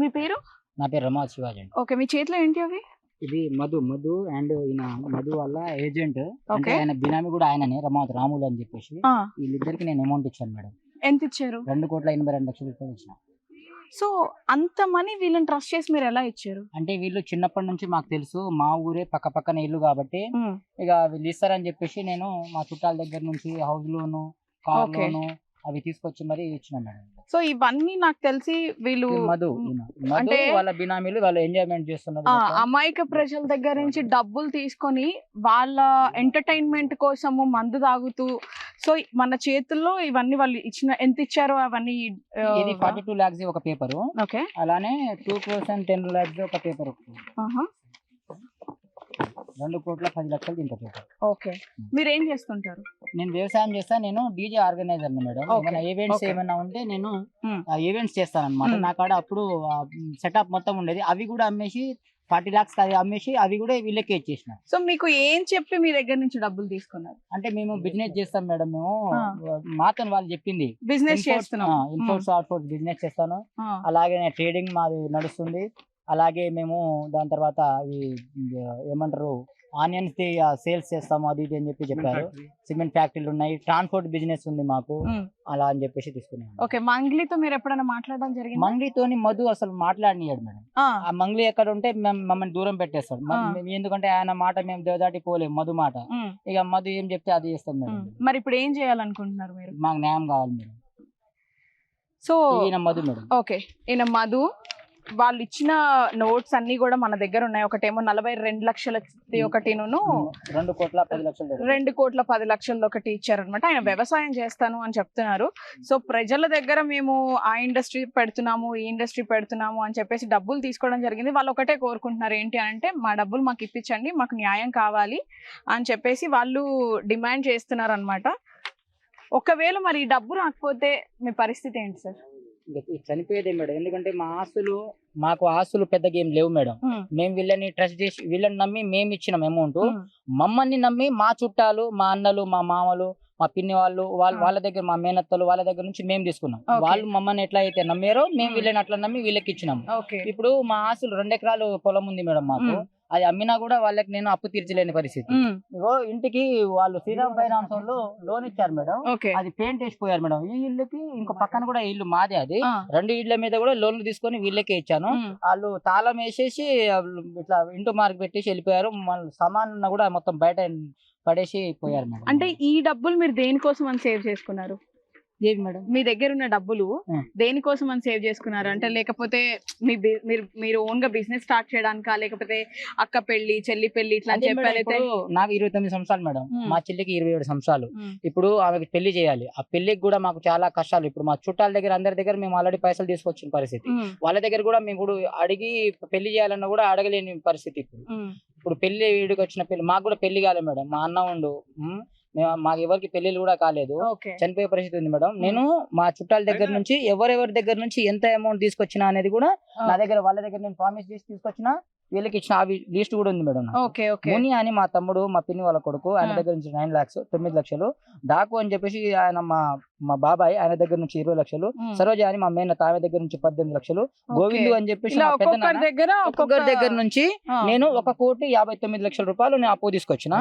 మీ పేరు? నా పేరు రమా శివాజీ అండి. ఓకే. మీ చేతిలో ఏంటి అవి? ఇది మధు అండ్ ఈయన మధు వాళ్ళ ఏజెంట్. అంటే ఓకే. ఆయన బినామీ కూడా ఆయననే, రాములు అని చెప్పేసి. ఆ! వీళ్ళిద్దరికి నేను అమౌంట్ ఇచ్చాను మేడం. ఎంత ఇచ్చారు? 2,82,00,000 ఇచ్చిన. సో అంత మనీ వీళ్ళని ట్రస్ట్ చేసి మీరు ఎలా ఇచ్చారు? అంటే వీళ్ళు చిన్నప్పటి నుంచి మాకు తెలుసు, మా ఊరే పక్క పక్కన ఇల్లు కాబట్టి ఇక వీళ్ళు ఇస్తారని చెప్పేసి నేను మా చుట్టాల దగ్గర నుంచి హౌస్ లోను, కార్ ఓకే. లోను అవి తీసుకొచ్చి మరి ఇచ్చిన మేడం. సో ఇవన్నీ నాకు తెలిసి వీళ్ళు మధు అంటే వాళ్ళ బినామీలు, వాళ్ళు ఎంజాయ్మెంట్ చేస్తున్నారు. అమాయక ప్రజల దగ్గర నుంచి డబ్బులు తీసుకొని వాళ్ళ ఎంటర్టైన్మెంట్ కోసము మందు తాగుతూ, సో మన చేతుల్లో ఇవన్నీ వాళ్ళు ఇచ్చిన ఎంత ఇచ్చారో అవన్నీ. ఇది 42 lakhs ఒక పేపరు. ఓకే. అలానే 2 crores and 10 lakhs ఒక పేపర్. 2,10,00,000 ఇంకో పేపర్. ఓకే. మీరు ఏం చేస్తుంటారు? నేను వ్యవసాయం చేస్తా. నేను డీజే ఆర్గనైజర్ మేడం. ఏమైనా ఈవెంట్స్ ఏమైనా ఉంటే నేను ఈవెంట్స్ చేస్తాను అనమాట. నా కాడ అప్పుడు సెటప్ మొత్తం ఉండేది. అవి కూడా అమ్మేసి 40 lakhs అది అమ్మేసి అవి కూడా వీళ్ళకే ఇచ్చేసిన. సో మీకు ఏం చెప్పి మీ దగ్గర నుంచి డబ్బులు తీసుకున్నారు? అంటే మేము బిజినెస్ చేస్తాం మేడం. మేము మాతో వాళ్ళు చెప్పింది బిజినెస్ చేస్తున్నాం, ఇంపోర్ట్స్ అవుట్పోర్ట్స్ బిజినెస్ చేస్తాను. అలాగే ట్రేడింగ్ మాది నడుస్తుంది. అలాగే మేము దాని తర్వాత అవి ఏమంటారు ఆనియన్స్ సేల్స్ చేస్తాము, అది ఇది అని చెప్పారు. సిమెంట్ ఫ్యాక్టరీలు ఉన్నాయి, ట్రాన్స్పోర్ట్ బిజినెస్ ఉంది మాకు, అలా అని చెప్పేసి తీసుకున్నాం. ఓకే. మంగ్లీతో మీరు ఎప్పుడైనా మాట్లాడడం జరిగింది? మంగ్లీతోని మధు అసలు మాట్లాడినాడు మేడం. ఆ మంగ్లీ ఎక్కడ ఉంటే మమ్మల్ని దూరం పెట్టేస్తాడు. ఎందుకంటే ఆయన మాట మేము దేవదాటి పోలేము, మధు మాట. ఇక మధు ఏం చెప్తే అది చేస్తాం మేడం. మరి ఇప్పుడు ఏం చేయాలనుకుంటున్నారు మీరు? మాకు న్యాయం కావాలి మేడం. సో ఈయన మధు మేడం. ఓకే. ఈయన మధు. వాళ్ళు ఇచ్చిన నోట్స్ అన్ని కూడా మన దగ్గర ఉన్నాయి. ఒకటేమో 42 లక్షల ఒకటి, 2,10,00,000 ఒకటి ఇచ్చారనమాట. ఆయన వ్యవసాయం చేస్తాను అని చెప్తున్నారు. సో ప్రజల దగ్గర మేము ఆ ఇండస్ట్రీ పెడుతున్నాము, ఈ ఇండస్ట్రీ పెడుతున్నాము అని చెప్పేసి డబ్బులు తీసుకోవడం జరిగింది. వాళ్ళు ఒకటే కోరుకుంటున్నారు, ఏంటి అంటే మా డబ్బులు మాకు ఇప్పించండి, మాకు న్యాయం కావాలి అని చెప్పేసి వాళ్ళు డిమాండ్ చేస్తున్నారు అనమాట. ఒకవేళ మరి ఈ డబ్బు రాకపోతే మీ పరిస్థితి ఏంటి సార్? చనిపోయేదే మేడం. ఎందుకంటే మాకు ఆస్తులు పెద్దగా ఏం లేవు మేడం. మేము వీళ్ళని ట్రస్ట్ చేసి వీళ్ళని నమ్మి మేము ఇచ్చిన అమౌంట్, మమ్మల్ని నమ్మి మా చుట్టాలు, మా అన్నలు, మా మామలు, మా పిన్ని వాళ్ళు, వాళ్ళ దగ్గర, మా మేనత్తలు వాళ్ళ దగ్గర నుంచి మేము తీసుకున్నాం. వాళ్ళు మమ్మల్ని ఎట్లా అయితే నమ్మారో మేము వీళ్ళని అట్లా నమ్మి వీళ్ళకి ఇచ్చినాము. ఇప్పుడు మా ఆస్తులు 2 ఎకరాలు పొలం ఉంది మేడం మాకు. అది అమ్మినా కూడా వాళ్ళకి నేను అప్పు తీర్చలేని పరిస్థితి. ఇంటికి వాళ్ళు శ్రీరామ్ ఫైనాన్స్ వాళ్ళు లోన్ ఇచ్చారు మేడం. అది పెయింట్ వేసిపోయారు మేడం. ఈ ఇల్లుకి ఇంకో పక్కన కూడా ఇల్లు మాదే, అది 2 ఇళ్ల మీద కూడా లోన్లు తీసుకొని వీళ్ళకే ఇచ్చాను. వాళ్ళు తాళం వేసేసి ఇట్లా ఇంటూ మార్క్ పెట్టేసి వెళ్ళిపోయారు. సామాన్ కూడా మొత్తం బయట పడేసి పోయారు మేడం. అంటే ఈ డబ్బులు మీరు దేనికోసం అని సేవ్ చేసుకున్నారు? మేడం మీ దగ్గర ఉన్న డబ్బులు దేనికోసం అని సేవ్ చేసుకున్నారు? అంటే లేకపోతే మీరు ఓన్ గా బిజినెస్ స్టార్ట్ చేయడానికా, లేకపోతే అక్క పెళ్లి, చెల్లి పెళ్లి ఇట్లా అని చెప్పారైతే? నాకు 29 సంవత్సరాలు మేడం, మా చెల్లికి 27 సంవత్సరాలు. ఇప్పుడు ఆమెకి పెళ్లి చేయాలి. ఆ పెళ్లికి కూడా మాకు చాలా కష్టాలు. ఇప్పుడు మా చుట్టాల దగ్గర అందరి దగ్గర మేము ఆల్రెడీ పైసలు తీసుకొచ్చిన పరిస్థితి. వాళ్ళ దగ్గర కూడా మేము ఇప్పుడు అడిగి పెళ్లి చేయాలన్నా కూడా అడగలేని పరిస్థితి. ఇప్పుడు పెళ్లి వీడికి వచ్చిన పెళ్లి మాకు కూడా పెళ్లి కాలేదు మేడం. మా అన్న ఉండు, మాకు ఎవరికి పెళ్లిళ్ళు కూడా కాలేదు, చనిపోయే పరిస్థితి ఉంది మేడం. నేను మా చుట్టాల దగ్గర నుంచి ఎవరెవరి దగ్గర నుంచి ఎంత అమౌంట్ తీసుకొచ్చినా అనేది కూడా నా దగ్గర, వాళ్ళ దగ్గర నేను ప్రామిస్ చేసి తీసుకొచ్చినా వీళ్ళకి ఇచ్చిన లిస్ట్ కూడా ఉంది మేడం. ముని అని మా తమ్ముడు, మా పిన్ని వాళ్ళ కొడుకు, ఆయన దగ్గర నుంచి 9 lakhs 9 లక్షలు. డాకు అని చెప్పేసి ఆయన మా బాబాయ్, ఆయన దగ్గర నుంచి 20 లక్షలు. సరోజ అని మా మేనత్త, ఆమె దగ్గర నుంచి 18 లక్షలు. గోవిందు అని చెప్పేసి ఒక్కొక్కరి దగ్గర నుంచి నేను 1,59,00,000 రూపాయలు నేను అప్పు తీసుకొచ్చిన.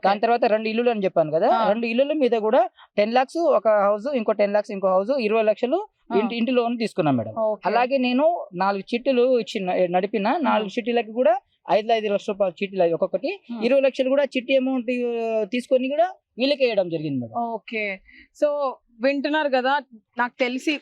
దాని తర్వాత 2 ఇల్లులు అని చెప్పాను కదా, 2 ఇల్లుల మీద కూడా 10 lakhs ఒక హౌస్, ఇంకో 10 lakhs ఇంకో హౌస్, 20 లక్షలు ఇంటి లోన్ తీసుకున్నాం మేడం. అలాగే నేను 4 చిట్టీలు నడిపిన. 4 చిట్టీలకి కూడా 5 లక్షల రూపాయలు చిట్టీలు, ఒక్కొక్కటి 20 లక్షలు కూడా చిట్టి అమౌంట్ తీసుకొని కూడా వీళ్ళకి వేయడం జరిగింది మేడం. ఓకే. సో వింటున్నారు కదా, నాకు తెలిసి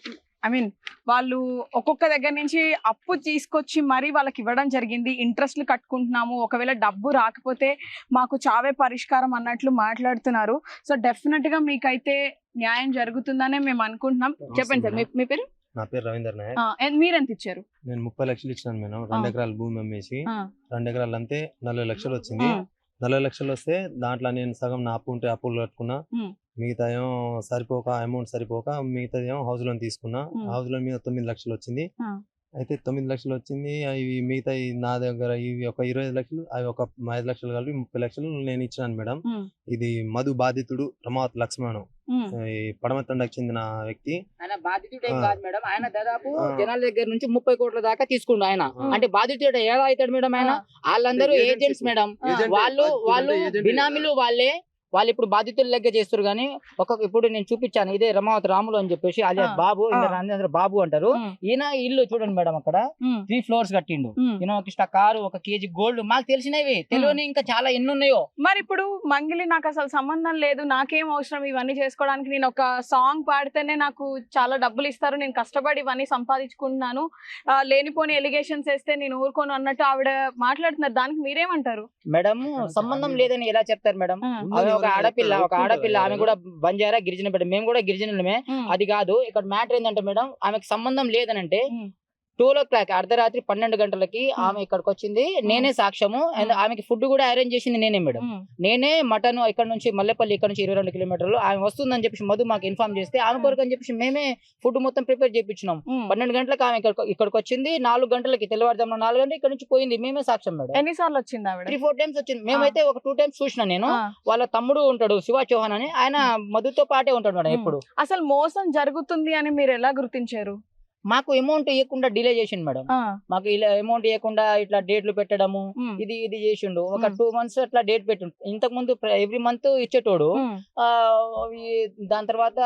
వాళ్ళు ఒక్కొక్క దగ్గర నుంచి అప్పు తీసుకొచ్చి మరీ వాళ్ళకి ఇవ్వడం జరిగింది. ఇంట్రెస్ట్లు కట్టుకుంటున్నాము, ఒకవేళ డబ్బు రాకపోతే మాకు చావే పరిష్కారం అన్నట్లు మాట్లాడుతున్నారు. సో డెఫినెట్ గా మీకైతే న్యాయం జరుగుతుందనే మేము అనుకుంటున్నాం. చెప్పండి సార్, మీ పేరు? నా పేరు రవీందర్ నాయక్. మీరు ఎంత ఇచ్చారు? నేను 30 లక్షలు ఇచ్చినాను మేడం. 2 ఎకరాల భూమి అమ్మేసి 2 ఎకరాలు అంతే 40 లక్షలు వచ్చింది. 40 లక్షలు వస్తే దాంట్లో నేను సగం నా అప్పు ఉంటే అప్పులు కట్టుకున్నా, మిగతా ఏమో సరిపోక అమౌంట్ సరిపోక మిగతా ఏమో హౌస్ లోన్ తీసుకున్నా. హౌస్ లోన్ మీద 9 లక్షలు వచ్చింది. అయితే 9 లక్షలు వచ్చింది. ఇవి మిగతా నా దగ్గర ఇవి ఒక 25 లక్షలు, అవి ఒక 5 లక్షలు కలిపి 30 లక్షలు నేను ఇచ్చినాను మేడం. ఇది మధు బాధితుడు రమావత్ లక్ష్మణ్, ఈ పడమతండకు చెందిన వ్యక్తి. ఆయన బాధితుడే కాదు మేడం, ఆయన దాదాపు జనాల దగ్గర నుంచి 30 కోట్ల దాకా తీసుకుండు ఆయన. అంటే బాధితుడు ఎలా అవుతాడు మేడం? ఆయన వాళ్ళందరూ ఏజెంట్స్ మేడం, వాళ్ళు బినామీలు వాళ్ళు ఇప్పుడు బాధితుల లెక్క చేస్తారు. కానీ ఇప్పుడు నేను చూపించాను, ఇదే రమావత్ రాములు అని చెప్పేసి alias బాబు, అందరూ బాబు అంటారు. ఈయన ఇల్లు చూడండి మేడం, అక్కడ 3 floors కట్టిండు. ఈయన ఒక ఇష్ట కారు, 1 kg గోల్డ్, మాకు తెలిసినవి తెలియని ఇంకా చాలా ఎన్ని ఉన్నాయో. మరి ఇప్పుడు మంగిలి నాకు అసలు సంబంధం లేదు, నాకేం అవసరం ఇవన్నీ చేసుకోవడానికి, నేను ఒక సాంగ్ పాడితేనే నాకు చాలా డబ్బులు ఇస్తారు, నేను కష్టపడి ఇవన్నీ సంపాదించుకుంటున్నాను, లేనిపోని ఎలిగేషన్స్ వేస్తే నేను ఊరుకోను అన్నట్టు ఆవిడ మాట్లాడుతున్నారు. దానికి మీరేమంటారు? మేడం సంబంధం లేదని ఎలా చెప్తారు మేడం? ఒక ఆడపిల్ల ఆమె కూడా బంజారా గిరిజన బిడ్డ, మేము కూడా గిరిజనులమే. అది కాదు ఇక్కడ మ్యాటర్ ఏంటంటే మేడం, ఆమెకు సంబంధం లేదనంటే 12 o'clock అర్ధరాత్రి 12 గంటలకి ఆమె ఇక్కడికి వచ్చింది. నేనే సాక్ష్యము. అండ్ ఆమెకి ఫుడ్ కూడా అరేంజ్ చేసింది నేనే మేడం. నేనే మటన్ ఇక్కడ నుంచి మల్లెపల్లి, ఇక్కడ నుంచి 22 కిలోమీటర్లు ఆమె వస్తుందని చెప్పేసి మధు మాకు ఇన్ఫార్మ్ చేస్తే ఆమె కొరకు అని చెప్పేసి మేమే ఫుడ్ మొత్తం ప్రిపేర్ చేయించినాం. 12 గంటలకు ఆమె ఇక్కడికి వచ్చింది. 4 గంటలకి తెల్లవారుజామున 4 గంటలకు ఇక్కడ నుంచి పోయింది. మేమే సాక్ష్యం మేడం. ఎన్నిసార్లు వచ్చింది ఆవిడ? 3-4 టైమ్స్ వచ్చింది. మేమైతే ఒక 2 times చూసిన. నేను వాళ్ళ తమ్ముడు ఉంటాడు శివ చౌహాన్ అని, ఆయన మధుతో పాటే ఉంటాడు మేడం ఎప్పుడు. అసలు మోసం జరుగుతుంది అని మీరు ఎలా గుర్తించారు? మాకు అమౌంట్ ఇవ్వకుండా డిలే చేసిండు మేడం. మాకు ఇలా అమౌంట్ ఇవ్వకుండా ఇట్లా డేట్లు పెట్టడము, ఇది చేసిండు. ఒక 2 months అట్లా డేట్ పెట్టిండు. ఇంతకు ముందు ఎవ్రీ మంత్ ఇచ్చేటోడు. దాని తర్వాత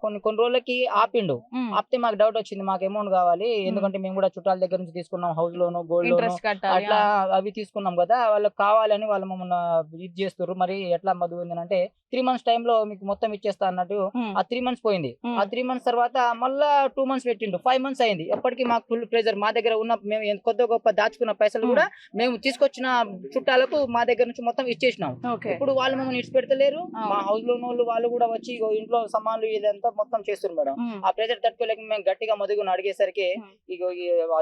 కొన్ని రోజులకి ఆపిండు. ఆపితే మాకు డౌట్ వచ్చింది, మాకు అమౌంట్ కావాలి, ఎందుకంటే మేము కూడా చుట్టాల దగ్గర నుంచి తీసుకున్నాం, హౌస్ లోను, గోల్డ్ లోను అట్లా అవి తీసుకున్నాం కదా, వాళ్ళకి కావాలని వాళ్ళు మమ్మల్ని ఇది చేస్తారు. మరి ఎట్లా మధు అంటే 3 months టైంలో మీకు మొత్తం ఇచ్చేస్తా అన్నట్టు. ఆ 3 months పోయింది. ఆ 3 months తర్వాత మళ్ళా 2 months పెట్టిండు. 5 months అయింది. ఎప్పటికీ మాకు ఫుల్ ప్రెజర్. మా దగ్గర ఉన్న మేము కొద్ది గొప్ప దాచుకున్న పైసలు కూడా మేము తీసుకొచ్చిన చుట్టాలకు మా దగ్గర నుంచి మొత్తం ఇచ్చేసినాం. ఇప్పుడు వాళ్ళు మమ్మల్ని ఇచ్చి పెడతలేరు. మా హౌస్ లో వాళ్ళు కూడా వచ్చి ఇంట్లో సామాన్లు ఇదంతా మొత్తం చేస్తున్నారు మేడం. ఆ ప్రెజర్ తట్టుకోలేక మేము గట్టిగా మధుగుని అడిగేసరికి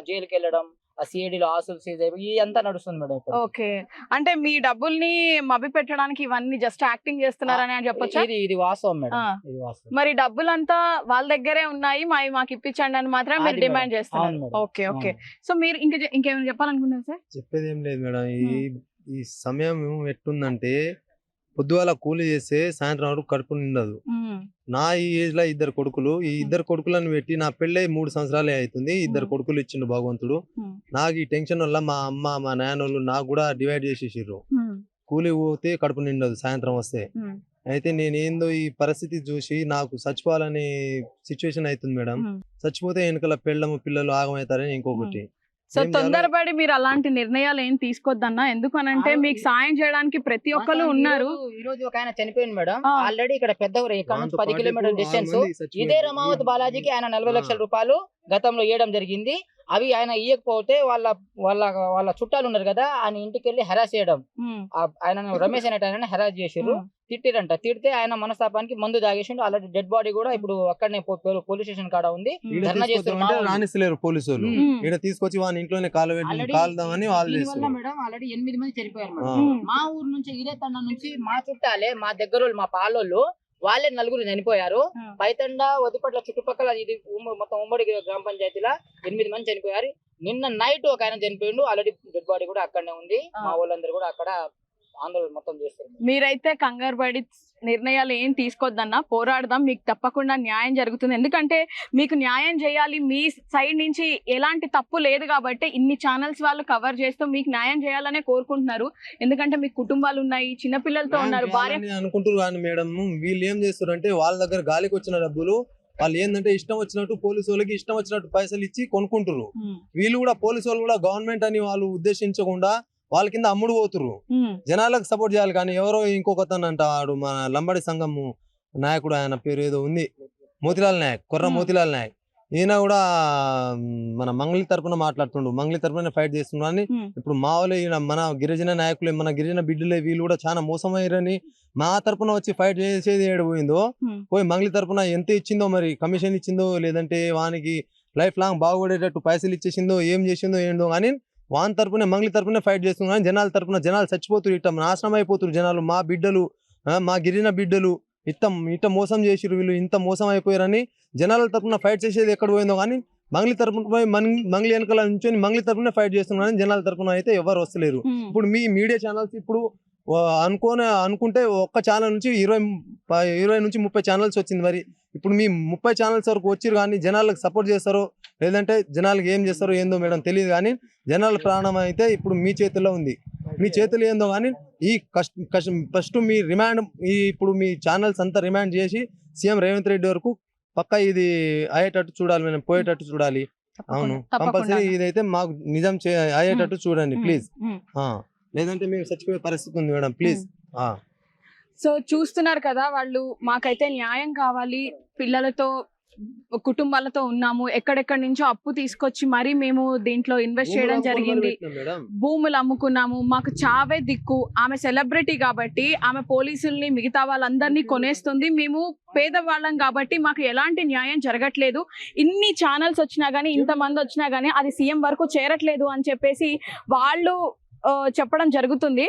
జైలుకి వెళ్ళడం, ఆ సిఐడిలో ఆసులు సీజ్ అయిపోయి అంతా నడుస్తుంది మేడం. ఓకే, అంటే మీ డబ్బుల్ని మభి పెట్టడానికి ఇవన్నీ జస్ట్ యాక్టింగ్ చేస్తున్నారని అని చెప్పొచ్చు. ఇది వాస్తవం మేడం, ఇది వాస్తవం. మరి డబ్బులంతా వాళ్ళ దగ్గరే ఉన్నాయి, మాకు ఇప్పించండి అని మాత్రం మీరు డిమాండ్ చేస్తున్నారు. ఓకే ఓకే, సో మీరు ఇంకేమైనా చెప్పాలనుకున్నారు సార్? చెప్పేది ఏం లేదు మేడం. ఈ సమయం ఎట్టుందంటే పొద్దుగాల కూలి చేస్తే సాయంత్రం వరకు కడుపు నిండదు. నా ఈ ఏజ్ లో 2 కొడుకులు, ఈ 2 కొడుకులను పెట్టి నా పెళ్ళై 3 సంవత్సరాలే అవుతుంది. 2 కొడుకులు ఇచ్చిండు భగవంతుడు. నాకు ఈ టెన్షన్ వల్ల మా అమ్మ మా నాన్నోళ్ళు నాకు కూడా డివైడ్ చేసేసిర్రు. కూలి పోతే కడుపు నిండదు సాయంత్రం వస్తే. అయితే నేనేందో ఈ పరిస్థితి చూసి నాకు చచ్చిపోవాలనే సిచ్యువేషన్ అవుతుంది మేడం. చచ్చిపోతే వెనకాల పెళ్ళము పిల్లలు ఆగమవుతారని ఇంకొకటి. సో తొందరపడి మీరు అలాంటి నిర్ణయాలు ఏం తీసుకోవద్దన్నా, ఎందుకనంటే మీకు సాయం చేయడానికి ప్రతి ఒక్కరు ఉన్నారు. ఈ రోజు ఒక ఆయన చనిపోయింది మేడం. ఆల్రెడీ ఇక్కడ పెద్దవారు, ఇక్కడ నుంచి 10 కిలోమీటర్ల డిస్టెన్స్. ఇదే రమావత్ బాలాజీకి ఆయన 40 లక్షల రూపాయలు గతంలో ఇవ్వడం జరిగింది. అవి ఆయన ఇయ్యకపోతే వాళ్ళ చుట్టాలు ఉన్నారు కదా, ఆయన ఇంటికి వెళ్ళి హెరాస్ చేయడం. ఆయన రమేష్ అనే ఆయన హెరాస్ చేసిర్రు, తిట్టిరంట. తిడితే ఆయన మనస్తాపానికి మందు తాగేసిండు. ఆల్రెడీ డెడ్ బాడీ కూడా ఇప్పుడు అక్కడనే పోలీస్ స్టేషన్ కాడ ఉంది. ధర్నా చేస్తున్నారు. రానిస్తలేరు పోలీసులు. ఇక్కడ తీసుకొచ్చి వాళ్ళ ఇంట్లోనే కాలుదామని వాళ్ళు మేడం. ఆల్రెడీ 8 మంది చనిపోయారు మేడం. మా ఊరు నుంచి, ఇదే తండ నుంచి మా చుట్టాలే, మా దగ్గర మా పాలోళ్ళు వాళ్ళే 9 చనిపోయారు. పైతండ వదిపట్ల చుట్టుపక్కల ఇది మొత్తం ఉమ్మడి గ్రామ పంచాయతీలో 8 మంది చనిపోయారు. నిన్న నైట్ ఒక ఆయన చనిపోయిండు. ఆల్రెడీ డెడ్ బాడీ కూడా అక్కడనే ఉంది. మా వాళ్ళందరూ కూడా అక్కడ ఆందోళన మొత్తం చేస్తారు. మీరైతే కంగారు పడి నిర్ణయాలు ఏం తీసుకోవద్దన్నా, పోరాడదాం, మీకు తప్పకుండా న్యాయం జరుగుతుంది. ఎందుకంటే మీకు న్యాయం చేయాలి, మీ సైడ్ నుంచి ఎలాంటి తప్పు లేదు కాబట్టి ఇన్ని ఛానల్స్ వాళ్ళు కవర్ చేస్తూ మీకు న్యాయం చేయాలనే కోరుకుంటున్నారు. ఎందుకంటే మీకు కుటుంబాలు ఉన్నాయి, చిన్నపిల్లలతో ఉన్నారు, భార్య అనుకుంటారు. కానీ మేడం వీళ్ళు ఏం చేస్తారు అంటే వాళ్ళ దగ్గర గాలికి వచ్చిన డబ్బులు వాళ్ళు ఏంటంటే ఇష్టం వచ్చినట్టు పోలీసు వాళ్ళకి ఇష్టం వచ్చినట్టు పైసలు ఇచ్చి కొనుక్కుంటారు. వీళ్ళు కూడా పోలీసు వాళ్ళు కూడా గవర్నమెంట్ అని వాళ్ళు ఉద్దేశించకుండా వాళ్ళ కింద అమ్ముడు పోతురు. జనాలకు సపోర్ట్ చేయాలి. కానీ ఎవరో ఇంకొకతను అంటాడు, మన లంబడి సంఘం నాయకుడు, ఆయన పేరు ఏదో ఉంది, మోతిలాల్ నాయక్, కొర్ర మోతిలాల్ నాయక్. ఈయన కూడా మన మంగళి తరపున మాట్లాడుతుండు, మంగళి తరపున ఫైట్ చేస్తున్నాడు అని. ఇప్పుడు మా వాళ్ళు ఈయన మన గిరిజన నాయకులే, మన గిరిజన బిడ్డలే, వీళ్ళు కూడా చాలా మోసమయ్యారని మా తరపున వచ్చి ఫైట్ చేసేది ఏడిపోయిందో, పోయి మంగళి తరపున ఎంత ఇచ్చిందో, మరి కమిషన్ ఇచ్చిందో లేదంటే వానికి లైఫ్ లాంగ్ బాగుపడేటట్టు పైసలు ఇచ్చేసిందో ఏం చేసిందో ఏందో కానీ వాని తరపునే మంగళి తరపునే ఫైట్ చేస్తున్నారు. కానీ జనాల తరపున జనాలు చచ్చిపోతున్నారు, ఇట్లా నాశనం అయిపోతున్నారు జనాలు. మా బిడ్డలు, మా గిరిజన బిడ్డలు ఇట్ట మోసం చేసిరు, వీళ్ళు ఇంత మోసం అయిపోయారని జనాల తరపున ఫైట్ చేసేది ఎక్కడ పోయిందో కానీ మంగ్లీ తరపున పోయి మంగ్లీ వెనకాల నుంచి మంగ్లీ తరపున ఫైట్ చేస్తున్నారని జనాల తరపున అయితే ఎవరు వస్తలేరు. ఇప్పుడు మీ మీడియా ఛానల్స్ ఇప్పుడు అనుకుంటే ఒక్క ఛానల్ నుంచి 20 నుంచి 30 ఛానల్స్ వచ్చింది. మరి ఇప్పుడు మీ 30 ఛానల్స్ వరకు వచ్చిరు కానీ జనాలకు సపోర్ట్ చేస్తారో లేదంటే జనాలకు ఏం చేస్తారో ఏందో మేడం తెలియదు. కానీ జనాల ప్రాణం అయితే ఇప్పుడు మీ చేతుల్లో ఉంది. మీ చేతులు ఏందో కానీ ఈ ఫస్ట్ మీ రిమాండ్ ఇప్పుడు మీ ఛానల్స్ అంతా రిమాండ్ చేసి సీఎం రేవంత్ రెడ్డి వరకు పక్కా ఇది అయ్యేటట్టు చూడాలి, మేము పోయేటట్టు చూడాలి. అవును, కంపల్సరీ ఇదైతే మాకు నిజం అయ్యేటట్టు చూడండి ప్లీజ్. లేదంటే మేము చచ్చిపోయే పరిస్థితి ఉంది మేడం ప్లీజ్. సో చూస్తున్నారు కదా, వాళ్ళు మాకైతే న్యాయం కావాలి, పిల్లలతో కుటుంబాలతో ఉన్నాము, ఎక్కడెక్కడి నుంచో అప్పు తీసుకొచ్చి మరీ మేము దీంట్లో ఇన్వెస్ట్ చేయడం జరిగింది, భూములు అమ్ముకున్నాము, మాకు చావే దిక్కు. ఆమె సెలబ్రిటీ కాబట్టి ఆమె పోలీసుల్ని మిగతా వాళ్ళందరినీ కొనేస్తుంది, మేము పేదవాళ్ళం కాబట్టి మాకు ఎలాంటి న్యాయం జరగట్లేదు, ఇన్ని ఛానల్స్ వచ్చినా గానీ ఇంతమంది వచ్చినా గానీ అది సీఎం వరకు చేరట్లేదు అని చెప్పేసి వాళ్ళు చెప్పడం జరుగుతుంది.